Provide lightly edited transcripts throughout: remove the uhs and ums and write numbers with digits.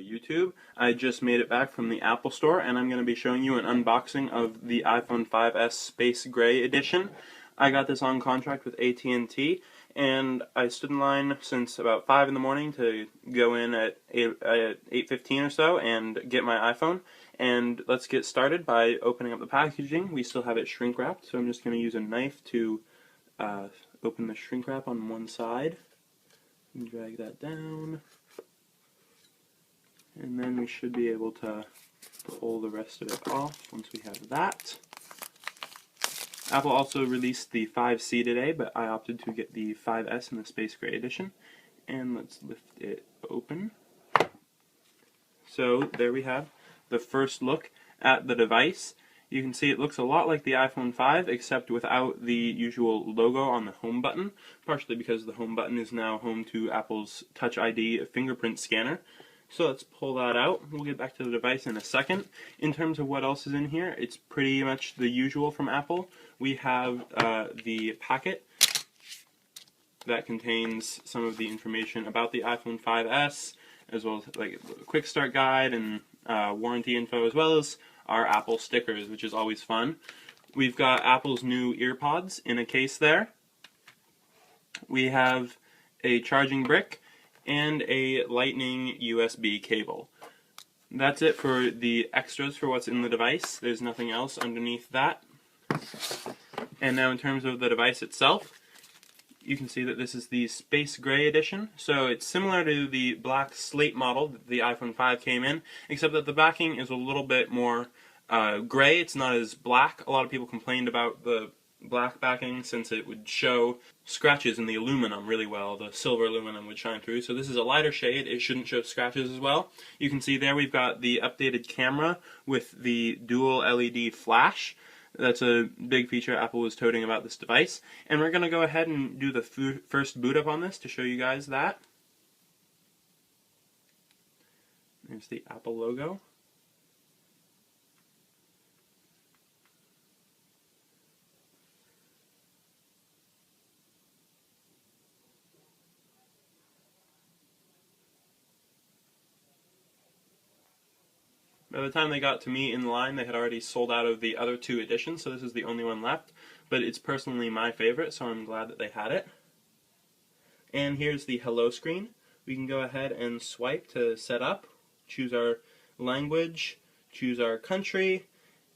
YouTube. I just made it back from the Apple Store, and I'm going to be showing you an unboxing of the iPhone 5S Space Gray Edition. I got this on contract with AT&T, and I stood in line since about 5 in the morning to go in at 8:15 or so and get my iPhone. And let's get started by opening up the packaging. We still have it shrink wrapped, so I'm just going to use a knife to open the shrink wrap on one side. And drag that down, and then we should be able to pull the rest of it off once we have that. Apple also released the 5C today, but I opted to get the 5S in the Space Gray Edition. And let's lift it open. So there we have the first look at the device. You can see it looks a lot like the iPhone 5, except without the usual logo on the home button, partially because the home button is now home to Apple's Touch ID fingerprint scanner. So let's pull that out. We'll get back to the device in a second. In terms of what else is in here, it's pretty much the usual from Apple. We have the packet that contains some of the information about the iPhone 5S, as well as like a quick start guide and warranty info, as well as our Apple stickers, which is always fun. We've got Apple's new EarPods in a case there. We have a charging brick and a Lightning USB cable. That's it for the extras for what's in the device. There's nothing else underneath that. And now in terms of the device itself, you can see that this is the Space Gray Edition. So it's similar to the black slate model that the iPhone 5 came in, except that the backing is a little bit more gray. It's not as black. A lot of people complained about the black backing since it would show scratches in the aluminum really well. The silver aluminum would shine through. So this is a lighter shade. It shouldn't show scratches as well. You can see there we've got the updated camera with the dual LED flash. That's a big feature Apple was toting about this device. And we're going to go ahead and do the first boot up on this to show you guys that. There's the Apple logo. By the time they got to me in line, they had already sold out of the other two editions, so this is the only one left. But it's personally my favorite, so I'm glad that they had it. And here's the hello screen. We can go ahead and swipe to set up, choose our language, choose our country,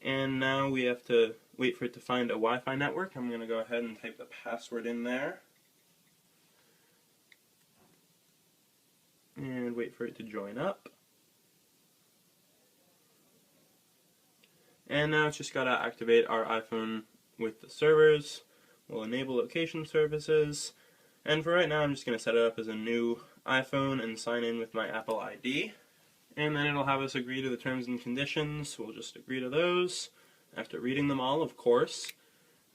and now we have to wait for it to find a Wi-Fi network. I'm going to go ahead and type the password in there. And wait for it to join up. And now it's just got to activate our iPhone with the servers. We'll enable location services. And for right now, I'm just going to set it up as a new iPhone and sign in with my Apple ID. And then it'll have us agree to the terms and conditions. We'll just agree to those after reading them all, of course.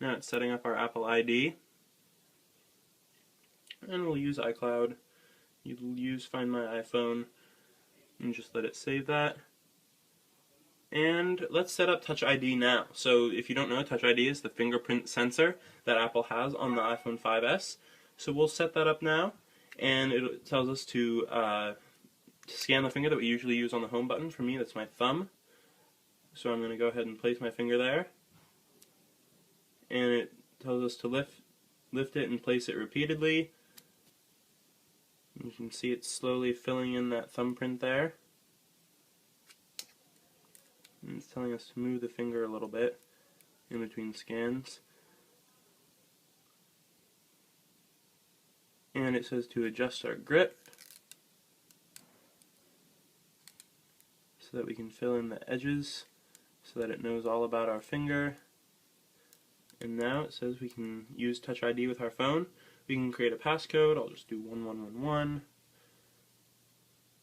Now it's setting up our Apple ID. And we'll use iCloud. You'll use Find My iPhone and just let it save that. And let's set up Touch ID now. So if you don't know, Touch ID is the fingerprint sensor that Apple has on the iPhone 5S. So we'll set that up now, and it tells us to scan the finger that we usually use on the home button. For me, that's my thumb. So I'm going to go ahead and place my finger there. And it tells us to lift it and place it repeatedly. You can see it's slowly filling in that thumbprint there. And it's telling us to move the finger a little bit in between scans. And it says to adjust our grip so that we can fill in the edges so that it knows all about our finger. And now it says we can use Touch ID with our phone. We can create a passcode. I'll just do 1111.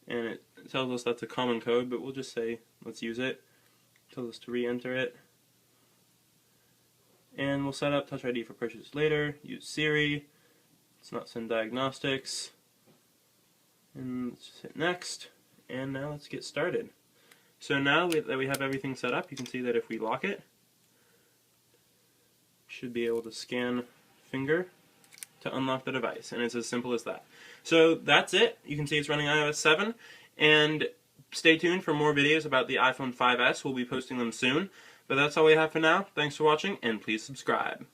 And it tells us that's a common code, but we'll just say let's use it. Tells us to re-enter it. And we'll set up Touch ID for purchase later. Use Siri. Let's not send diagnostics. And let's just hit next. And now let's get started. So now that we have everything set up, you can see that if we lock it, we should be able to scan finger to unlock the device. And it's as simple as that. So that's it. You can see it's running iOS 7. And stay tuned for more videos about the iPhone 5S. We'll be posting them soon. But that's all we have for now. Thanks for watching, and please subscribe.